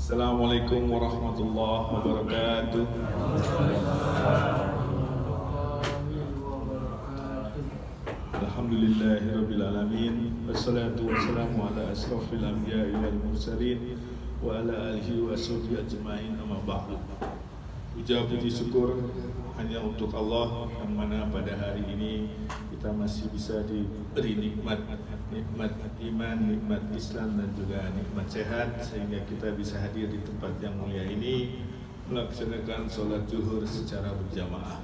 Assalamualaikum warahmatullahi wabarakatuh. Alhamdulillahirabbil alamin. Wassalatu wassalamu ala asrofil anbiya'i wal mursalin wa ala alihi wa sahbihi ajma'in, amma ba'du. Puja puji syukur hanya untuk Allah, yang mana pada hari ini kita masih bisa diberi nikmat iman, nikmat Islam, dan juga nikmat sehat, sehingga kita bisa hadir di tempat yang mulia ini melaksanakan sholat zuhur secara berjamaah.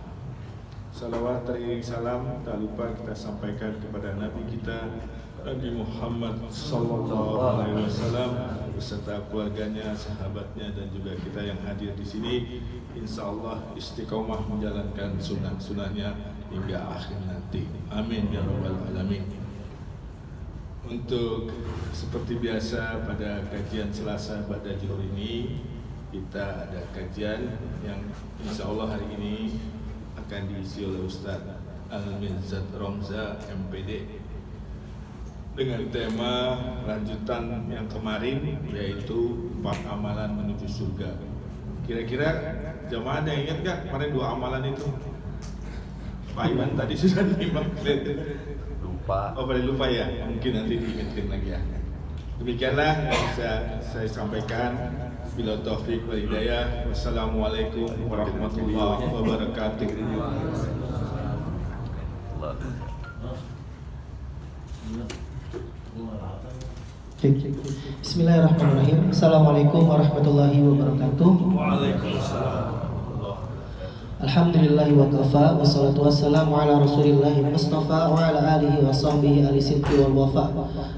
Salawat teriring salam tak lupa kita sampaikan kepada Nabi kita Nabi Muhammad sallallahu alaihi wasallam beserta keluarganya, sahabatnya, dan juga kita yang hadir di sini. Insyaallah istiqomah menjalankan sunnah-sunnahnya hingga akhir nanti. Amin ya rabbal alamin. Untuk seperti biasa pada kajian Selasa pada zuhur ini kita ada kajian yang insyaallah hari ini akan diisi oleh Ustaz Al-Mirzad Romza MPD dengan tema lanjutan yang kemarin, yaitu 4 amalan menuju surga. Kira-kira jamaah ada yang ingat gak kemarin 2 amalan itu? Pak Iwan tadi sudah dinimak. Lupa. Oh, boleh lupa ya? Mungkin nanti diingatkan lagi ya. Demikianlah yang bisa saya sampaikan. Bila taufik wal hidayah. Wassalamualaikum warahmatullahi wabarakatuh. Bismillahirrahmanirrahim. Assalamualaikum warahmatullahi wabarakatuh. Waalaikumsalam. Alhamdulillahi wa kafa, wassalatu wassalamu ala rasulillahi mustafa wa ala alihi wa sahbihi ahli sidqi wal wafa.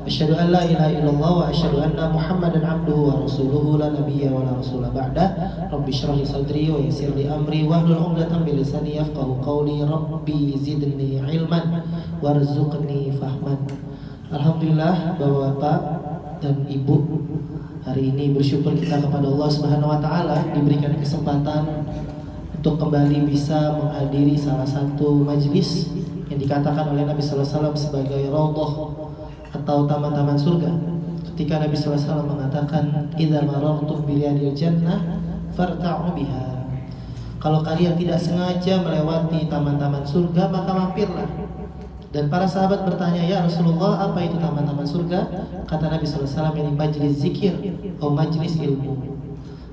Asyhadu an la ilaha illallah wa asyhadu anna Muhammadan abduhu wa rasuluhu la nabiyya wa la rasula ba'da. Rabbi shrah li sadri wa yassir li amri wahlul 'uqdatam min lisani yafqahu qawli. Rabbi zidni ilman warzuqni fahman. Alhamdulillah Bapak-bapak dan Ibu, hari ini bersyukur kita kepada Allah Subhanahu wa taala diberikan kesempatan untuk kembali bisa menghadiri salah satu majlis yang dikatakan oleh Nabi sallallahu alaihi wasallam sebagai raudhah atau taman-taman surga. Ketika Nabi sallallahu alaihi wasallam mengatakan, "Idza marartum bi riyadil jannah farta'u biha." Kalau kalian tidak sengaja melewati taman-taman surga, maka mampirlah. Dan para sahabat bertanya, "Ya Rasulullah, apa itu taman-taman surga?" Kata Nabi sallallahu alaihi wasallam, "Ini majlis zikir atau majlis ilmu."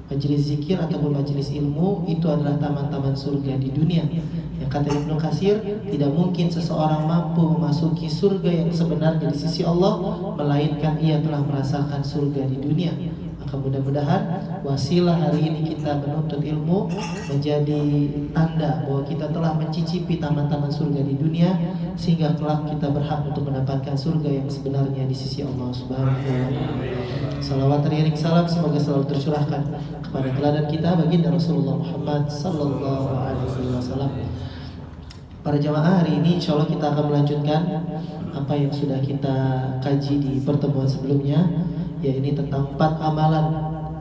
Majelis zikir ataupun majelis ilmu itu adalah taman-taman surga di dunia. Yang kata Ibnu Katsir, tidak mungkin seseorang mampu memasuki surga yang sebenarnya di sisi Allah melainkan ia telah merasakan surga di dunia. Maka mudah-mudahan wasilah hari ini kita menuntut ilmu menjadi tanda bahwa kita telah mencicipi taman-taman surga di dunia, sehingga kelak kita berhak untuk mendapatkan surga yang sebenarnya di sisi Allah Subhanahu wa taala. Salawat teriring salam semoga selalu tercurahkan kepada teladan kita baginda Rasulullah Muhammad sallallahu alaihi wasallam. Para jamaah, hari ini insyaallah kita akan melanjutkan apa yang sudah kita kaji di pertemuan sebelumnya, yaitu tentang 4 amalan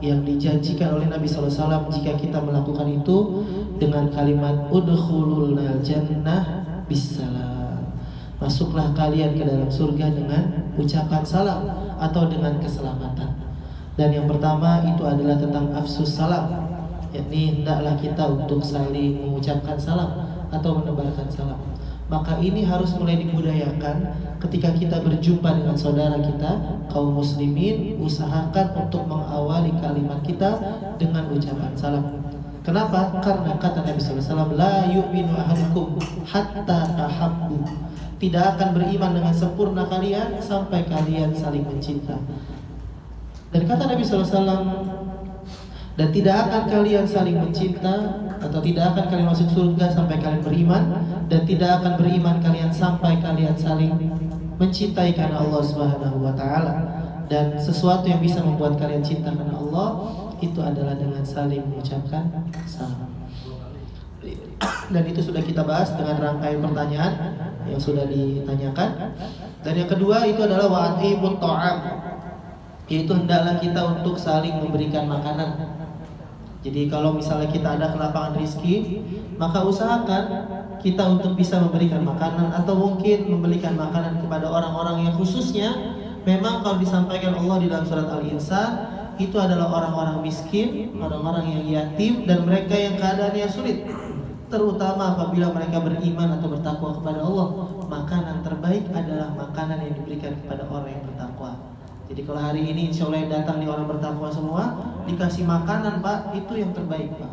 yang dijanjikan oleh Nabi sallallahu alaihi wasallam jika kita melakukan itu dengan kalimat udkhulul jannah bisalam. Masuklah kalian ke dalam surga dengan ucapan salam atau dengan keselamatan. Dan yang pertama itu adalah tentang afsus salam, yakni hendaklah kita untuk saling mengucapkan salam atau menebarkan salam. Maka ini harus mulai dibudayakan ketika kita berjumpa dengan saudara kita kaum muslimin. Usahakan untuk mengawali kalimat kita dengan ucapan salam. Kenapa? Karena kata Nabi sallallahu alaihi wasallam, "La yu'minu ahadukum hatta tahabbu." Tidak akan beriman dengan sempurna kalian sampai kalian saling mencinta. Dan kata Nabi sallallahu alaihi wasallam, dan tidak akan kalian saling mencinta atau tidak akan kalian masuk surga sampai kalian beriman, dan tidak akan beriman kalian sampai kalian saling mencintai karena Allah Subhanahu wa taala. Dan sesuatu yang bisa membuat kalian cinta karena Allah itu adalah dengan saling mengucapkan salam. Dan itu sudah kita bahas dengan rangkaian pertanyaan yang sudah ditanyakan. Dan yang kedua itu adalah wa'atibut ta'am, yaitu hendaklah kita untuk saling memberikan makanan. Jadi kalau misalnya kita ada kelapangan rezeki, maka usahakan kita untuk bisa memberikan makanan atau mungkin memberikan makanan kepada orang-orang yang khususnya memang kalau disampaikan Allah di dalam surat Al-Insan, itu adalah orang-orang miskin, orang-orang yang yatim, dan mereka yang keadaannya sulit. Terutama apabila mereka beriman atau bertakwa kepada Allah, makanan terbaik adalah makanan yang diberikan kepada orang yang bertakwa. Jadi kalau hari ini insya Allah yang datang nih orang bertakwa semua, dikasih makanan Pak, itu yang terbaik Pak.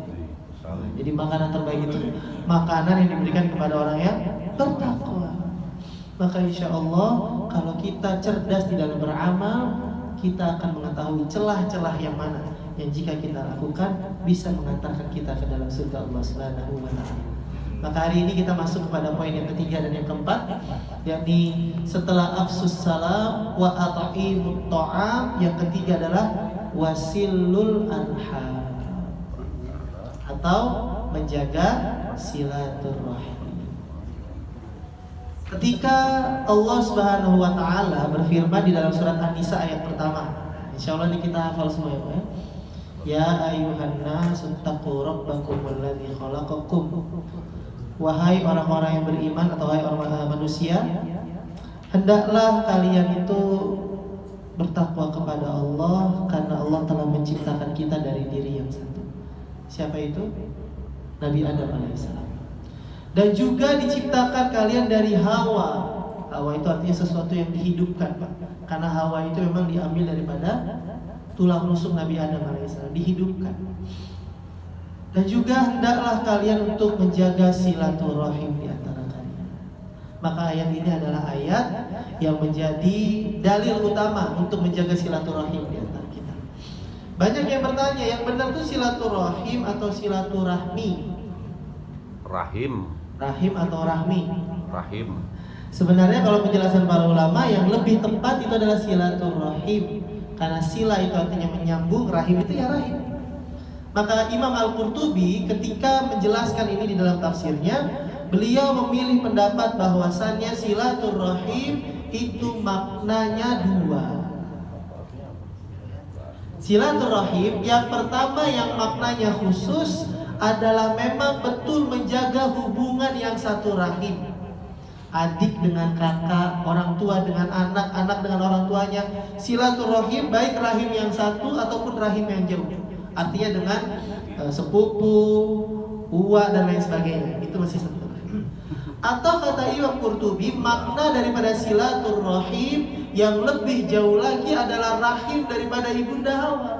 Jadi makanan terbaik itu makanan yang diberikan kepada orang yang bertakwa. Maka insya Allah kalau kita cerdas di dalam beramal, kita akan mengetahui celah-celah yang mana yang jika kita lakukan bisa mengantarkan kita ke dalam surga Allah Subhanahu wa taala. Maka hari ini kita masuk kepada poin yang ketiga dan yang keempat, yakni setelah afsus salam wa at'imut ta'am, yang ketiga adalah wasilul arham atau menjaga silaturahim. Ketika Allah Subhanahu wa taala berfirman di dalam surat An-Nisa ayat pertama, insyaallah ini kita hafal semua ya. Ya ayyuhan nasu taqu rabbakum alladzi khalaqakum. Wahai orang-orang yang beriman atau wahai orang manusia, hendaklah kalian itu bertakwa kepada Allah karena Allah telah menciptakan kita dari diri yang satu. Siapa itu? Nabi Adam alaihissalam. Dan juga diciptakan kalian dari Hawa. Hawa itu artinya sesuatu yang dihidupkan, Pak. Karena Hawa itu memang diambil daripada tulang rusuk Nabi Adam alaihissalam, dihidupkan. Dan juga hendaklah kalian untuk menjaga silaturahim di antara kalian. Maka ayat ini adalah ayat yang menjadi dalil utama untuk menjaga silaturahim di antara kita. Banyak yang bertanya, yang benar itu silaturahim atau silaturahmi? Rahim atau rahmi? Rahim. Sebenarnya kalau penjelasan para ulama yang lebih tepat itu adalah silaturahim. Karena sila itu artinya menyambung, rahim itu ya rahim. Maka Imam Al-Qurtubi ketika menjelaskan ini di dalam tafsirnya, beliau memilih pendapat bahwasannya silaturahim itu maknanya dua. Silaturahim yang pertama yang maknanya khusus adalah memang betul menjaga hubungan yang satu rahim. Adik dengan kakak, orang tua dengan anak, anak dengan orang tuanya. Silaturahim baik rahim yang satu ataupun rahim yang jauh. Artinya dengan sepupu, uwa dan lain sebagainya. Itu masih satu. Atau kata Imam Qurtubi, makna daripada silaturahim yang lebih jauh lagi adalah rahim daripada ibunda Hawa.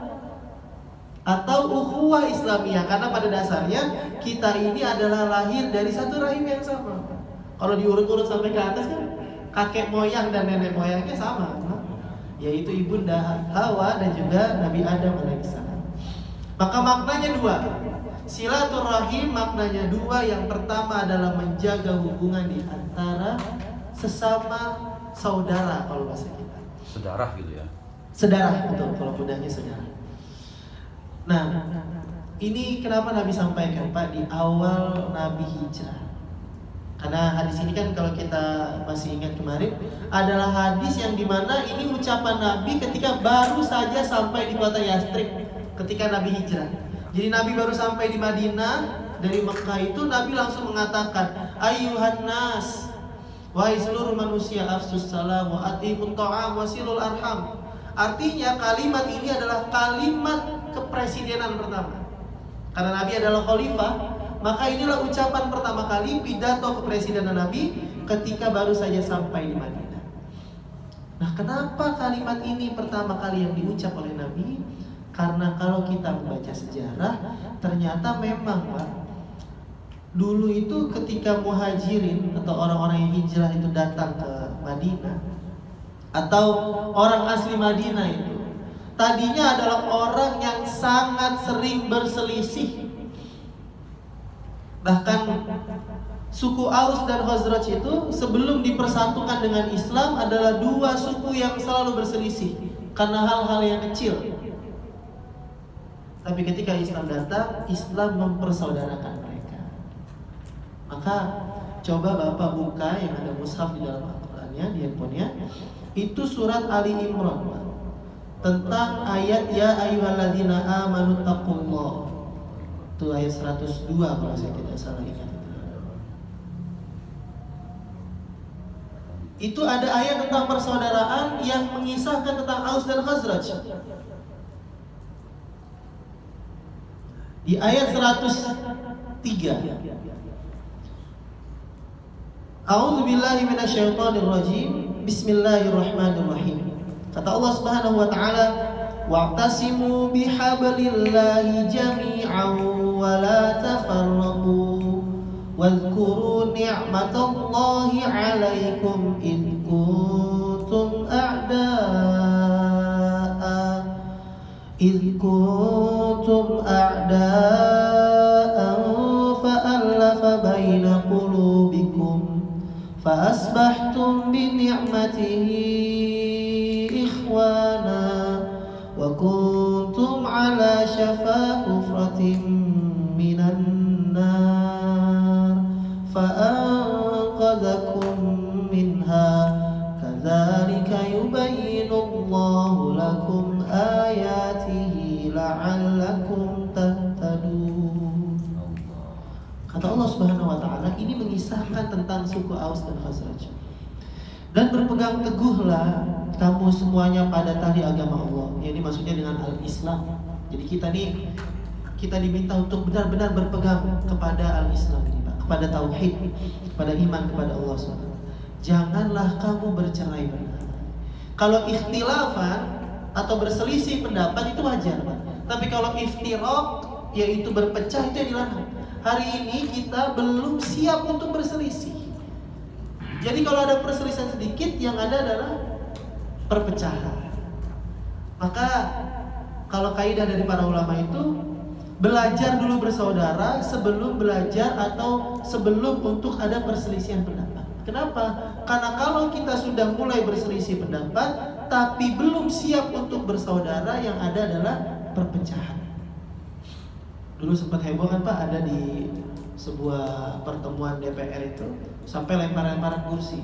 Atau ukhuwah Islamiyah, karena pada dasarnya kita ini adalah lahir dari satu rahim yang sama. Kalau diurut-urut sampai ke atas kan kakek moyang dan nenek moyangnya sama, yaitu ibunda Hawa dan juga Nabi Adam alaihissalam. Maka maknanya dua. Silaturahim maknanya dua. Yang pertama adalah menjaga hubungan di antara sesama saudara kalau bahasa kita. Sedarah gitu ya. Sedarah, betul, kalau mudahnya sedarah. Nah, ini kenapa Nabi sampaikan Pak di awal Nabi hijrah. Karena hadis ini kan kalau kita masih ingat kemarin adalah hadis yang dimana ini ucapan Nabi ketika baru saja sampai di kota Yastrib ketika Nabi hijrah. Jadi Nabi baru sampai di Madinah dari Mekah itu Nabi langsung mengatakan ayyuhan nas, wahai seluruh manusia, afsus salam wa atimut ta'am wasilul arham. Artinya kalimat ini adalah kalimat kepresidenan pertama. Karena Nabi adalah khalifah, maka inilah ucapan pertama kali pidato kepresidenan Nabi ketika baru saja sampai di Madinah. Nah, kenapa kalimat ini pertama kali yang diucap oleh Nabi? Karena kalau kita membaca sejarah, ternyata memang Pak, dulu itu ketika muhajirin atau orang-orang yang hijrah itu datang ke Madinah, atau orang asli Madinah itu tadinya adalah orang yang sangat sering berselisih. Bahkan suku Aus dan Khazraj itu sebelum dipersatukan dengan Islam adalah dua suku yang selalu berselisih karena hal-hal yang kecil. Tapi ketika Islam datang, Islam mempersaudarakan mereka. Maka coba Bapak buka yang ada mushaf di dalam Al-Qur'annya, di handphonenya. Itu surat Ali Imran, Pak. Tentang ayat ya ayyuhalladzina amanu taqullah. Itu ayat 102 kalau saya tidak salah ingat. Itu ada ayat tentang persaudaraan yang mengisahkan tentang Aus dan Khazraj. Di ayat 103. A'udzubillahi minasyaitonirrajim. Bismillahirrahmanirrahim. Kata Allah Subhanahu wa taala, "Wa'tasimu bihablillahi jami'an wa la tafarraqu wadhkuru ni'matallahi 'alaikum id kuntum a'da'an fa'alafa baina qulubikum fa'asbahtum bi ni'matihi ikhwana wa kuntum ala shafa hufratin minan nar fa'anqadhakum minha kadzalika yubayyinullahu lakum ayatihi la'allakum tahtadun." Kata Allah Subhanahu wa taala, ini mengisahkan tentang suku Aus dan Khazraj. Dan berpegang teguhlah kamu semuanya pada tali agama Allah. Ini maksudnya dengan al-Islam. Jadi kita diminta untuk benar-benar berpegang kepada al-Islam ini, Pak, kepada tauhid, kepada iman kepada Allah SWT. Janganlah kamu bercerai-berai. Kalau ikhtilafan atau berselisih pendapat itu wajar, Pak. Tapi kalau iftiraq, yaitu berpecah, itu yang dilarang. Hari ini kita belum siap untuk berselisih. Jadi kalau ada perselisihan sedikit, yang ada adalah perpecahan. Maka kalau kaidah dari para ulama itu, belajar dulu bersaudara sebelum belajar atau sebelum untuk ada perselisihan pendapat. Kenapa? Karena kalau kita sudah mulai berselisih pendapat tapi belum siap untuk bersaudara, yang ada adalah perpecahan. Dulu sempat heboh kan Pak, ada di sebuah pertemuan DPR itu sampai lempar-lemparan kursi.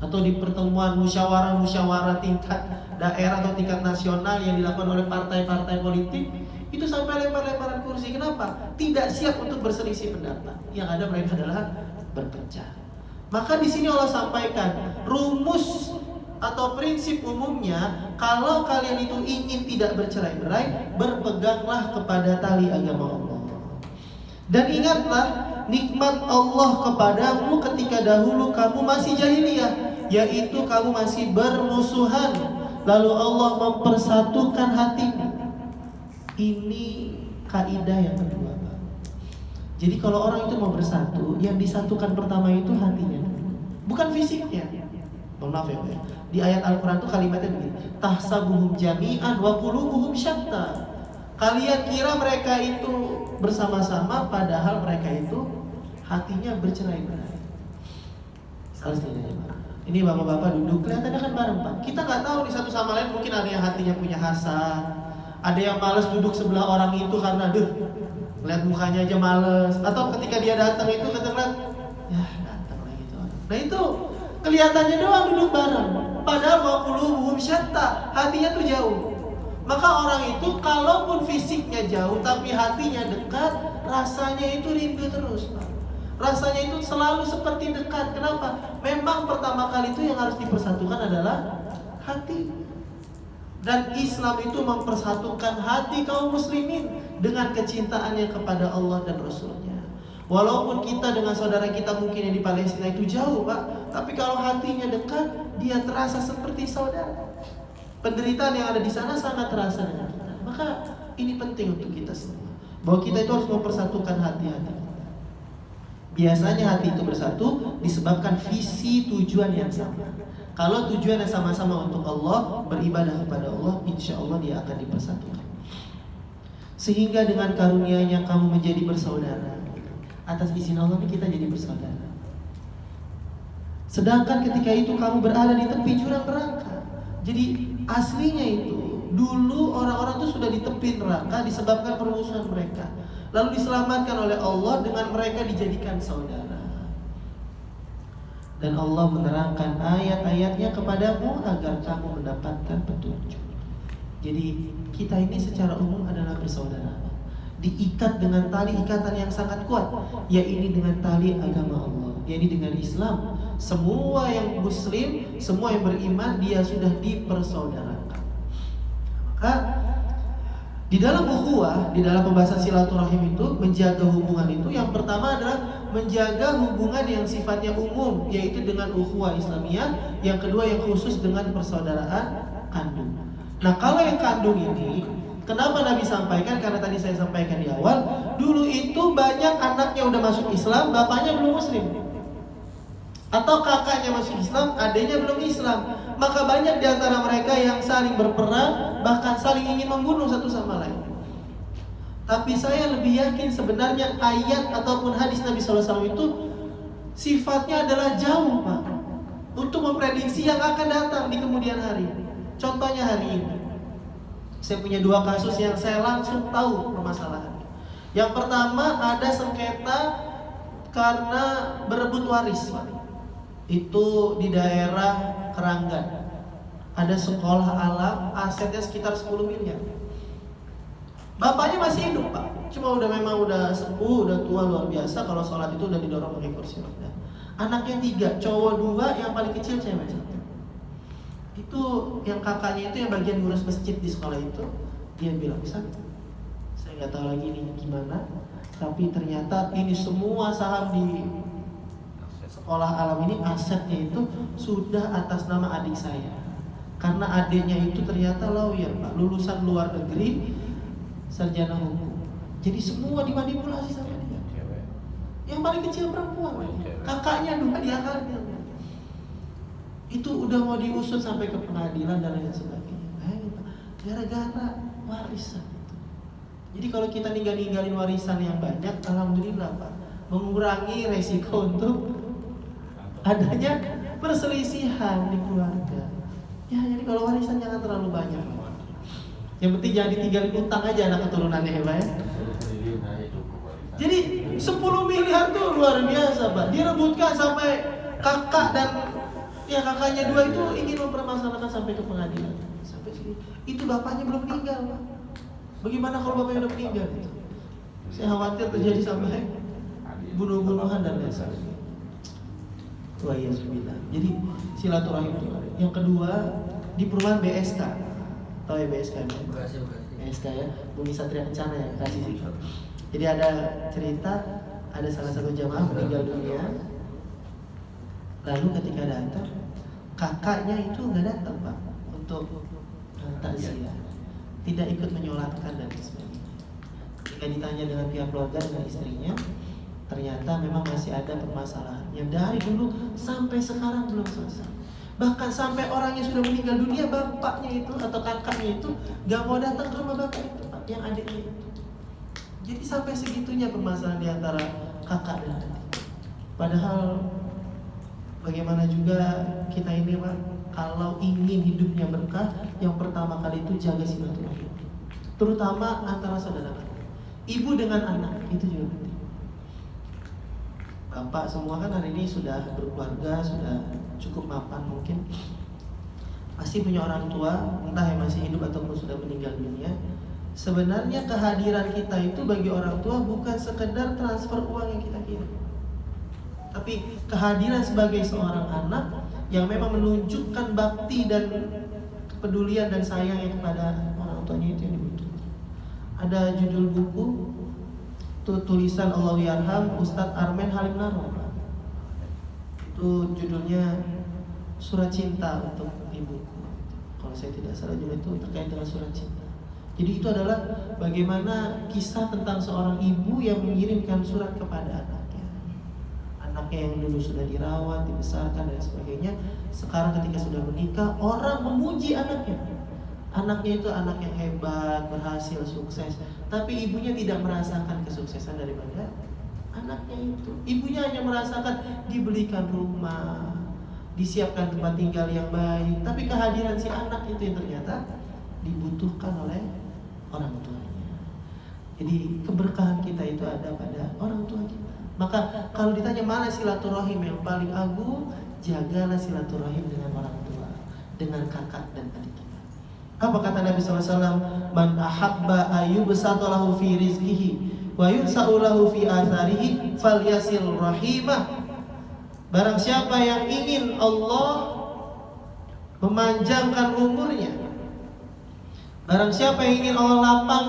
Atau di pertemuan musyawarah tingkat daerah atau tingkat nasional yang dilakukan oleh partai-partai politik, itu sampai lempar-lemparan kursi. Kenapa? Tidak siap untuk berselisih pendapat. Yang ada mereka adalah berpecah. Maka di sini Allah sampaikan rumus atau prinsip umumnya, kalau kalian itu ingin tidak bercerai-berai, berpeganglah kepada tali agama Allah. Dan ingatlah nikmat Allah kepadamu ketika dahulu kamu masih jahiliyah, yaitu kamu masih bermusuhan, lalu Allah mempersatukan hatimu. Ini kaidah yang kedua, Pak. Jadi kalau orang itu mau bersatu, yang disatukan pertama itu hatinya, bukan fisiknya. Mohon maaf ya, Pak. Di ayat Al-Quran itu kalimatnya begini, tahsabuhum jami'an wa qulubuhum syatta. Kalian kira mereka itu bersama-sama, padahal mereka itu hatinya bercerai-berai. Ini bapak-bapak duduk, kelihatannya kan bareng Pak. Kita nggak tahu di satu sama lain, mungkin ada yang hatinya punya hasad, ada yang malas duduk sebelah orang itu karena lihat mukanya aja males. Atau ketika dia datang itu kedengeran, ya datang lagi tuh. Nah itu kelihatannya doang duduk bareng, padahal wa qulubuhum syatta, hatinya tuh jauh. Maka orang itu kalaupun fisiknya jauh tapi hatinya dekat, rasanya itu rindu terus, Pak. Rasanya itu selalu seperti dekat. Kenapa? Memang pertama kali itu yang harus dipersatukan adalah hati. Dan Islam itu mempersatukan hati kaum muslimin dengan kecintaannya kepada Allah dan Rasulnya. Walaupun kita dengan saudara kita mungkin yang di Palestina itu jauh, Pak, tapi kalau hatinya dekat, dia terasa seperti saudara. Penderitaan yang ada di sana sangat terasa dengan kita. Maka ini penting untuk kita semua, bahwa kita itu harus mempersatukan hati-hati kita. Biasanya hati itu bersatu disebabkan visi tujuan yang sama. Kalau tujuannya sama-sama untuk Allah, beribadah kepada Allah, insya Allah dia akan dipersatukan. Sehingga dengan karunia-Nya kamu menjadi bersaudara. Atas izin Allah kita jadi bersaudara. Sedangkan ketika itu kamu berada di tepi jurang neraka. Jadi aslinya itu dulu orang-orang itu sudah di tepi neraka disebabkan permusuhan mereka. Lalu diselamatkan oleh Allah dengan mereka dijadikan saudara. Dan Allah menerangkan ayat-ayatnya kepadamu agar kamu mendapatkan petunjuk. Jadi kita ini secara umum adalah bersaudara, diikat dengan tali ikatan yang sangat kuat, yaitu dengan tali agama Allah, yaitu dengan Islam. Semua yang muslim, semua yang beriman, dia sudah dipersaudarakan. Maka Di dalam ukhuwah, di dalam pembahasan silaturahim itu, menjaga hubungan itu yang pertama adalah menjaga hubungan yang sifatnya umum, yaitu dengan ukhuwah Islamiyah. Yang kedua yang khusus dengan persaudaraan kandung. Nah, kalau yang kandung ini, kenapa Nabi sampaikan? Karena tadi saya sampaikan di awal, dulu itu banyak anaknya udah masuk Islam, bapaknya belum muslim. Atau kakaknya masuk Islam, adiknya belum Islam. Maka banyak di antara mereka yang saling berperang, bahkan saling ingin membunuh satu sama lain. Tapi saya lebih yakin sebenarnya ayat ataupun hadis Nabi SAW itu sifatnya adalah jauh, Pak, untuk memprediksi yang akan datang di kemudian hari. Contohnya hari ini, saya punya 2 kasus yang saya langsung tahu permasalahannya. Yang pertama, ada sengketa karena berebut waris, Pak. Itu di daerah Keranggan. Ada sekolah alam, asetnya sekitar 10 miliar. Bapaknya masih hidup, Pak. Cuma memang udah sepuh, udah tua luar biasa. Kalau sholat itu udah didorong pakai kursi roda. Anaknya 3, cowok 2, yang paling kecil cewek 1. Itu yang kakaknya itu yang bagian ngurus masjid di sekolah itu. Dia bilang, bisa, saya nggak tahu lagi ini gimana. Tapi ternyata ini semua saham di sekolah alam ini, asetnya itu sudah atas nama adik saya. Karena adiknya itu ternyata lawyer, Pak, lulusan luar negeri, sarjana hukum. Jadi semua dimanipulasi sama dia. Yang paling kecil perempuan, kakaknya 2 diakalnya. Itu udah mau diusut sampai ke pengadilan dan lain sebagainya. Gara-gara warisan. Jadi kalau kita ninggalin warisan yang banyak, alhamdulillah, Pak, mengurangi resiko untuk adanya perselisihan di keluarga. Ya, jadi kalau warisan jangan terlalu banyak. Yang penting jangan ditinggalin utang aja anak keturunannya, ya, Pak, ya. Jadi 10 miliar tuh luar biasa, Pak. Direbutkan sampai kakak dan kakaknya 2 itu ingin mempermasalahkan sampai ke pengadilan. Sampai sini. Itu bapaknya belum meninggal, Pak. Bagaimana kalau bapaknya udah meninggal? Saya khawatir terjadi sampai bunuh-bunuhan dan lain sebagainya. Jadi silaturahim itu. Yang kedua, di perumahan BSK. Tahu ya BSK? BSK ya, Bumi Satria Kencana ya, kasih sih. Jadi ada cerita, ada salah satu jamaah meninggal dunia. Lalu ketika datang, kakaknya itu nggak datang, Pak, untuk takziah, tidak ikut menyolatkan dan sebagainya. Ketika ditanya dengan pihak keluarga dan istrinya, ternyata memang masih ada permasalahan yang dari dulu sampai sekarang belum selesai. Bahkan sampai orangnya sudah meninggal dunia, bapaknya itu atau kakaknya itu gak mau datang ke rumah bapak itu, Pak, yang adiknya itu. Jadi sampai segitunya permasalahan di antara kakak dan adik. Padahal bagaimana juga kita ini, Pak, kalau ingin hidupnya berkah, yang pertama kali itu jaga silaturahim, terutama antara saudara. Ibu dengan anak itu juga penting. Bapak semua kan hari ini sudah berkeluarga, sudah cukup mapan mungkin. Pasti punya orang tua, entah yang masih hidup ataupun sudah meninggal dunia. Sebenarnya kehadiran kita itu bagi orang tua bukan sekedar transfer uang yang kita kirim, tapi kehadiran sebagai seorang anak yang memang menunjukkan bakti dan kepedulian dan sayangnya kepada orang tuanya itu yang dibutuhkan. Ada judul buku tulisan Allah Yarham Ustadz Armen Halim Naro. Itu judulnya Surat Cinta untuk Ibuku. Kalau saya tidak salah judul itu terkait dengan surat cinta. Jadi itu adalah bagaimana kisah tentang seorang ibu yang mengirimkan surat kepada anaknya. Anaknya yang dulu sudah dirawat, dibesarkan dan sebagainya, sekarang ketika sudah menikah, orang memuji anaknya. Anaknya itu anak yang hebat, berhasil, sukses. Tapi ibunya tidak merasakan kesuksesan daripada anaknya itu. Ibunya hanya merasakan dibelikan rumah, disiapkan tempat tinggal yang baik. Tapi kehadiran si anak itu yang ternyata dibutuhkan oleh orang tuanya. Jadi keberkahan kita itu ada pada orang tua kita. Maka kalau ditanya mana silaturahim yang paling agung, jagalah silaturahim dengan orang tua, dengan kakak dan adik kita. Apa kata Nabi SAW? Man ahabba ayyubsata lahu fi rizqihi wa yunsa'u lahu fi atharihi falyasil rahimah. Barang siapa yang ingin Allah memanjangkan umurnya, barang siapa yang ingin Allah lapangkan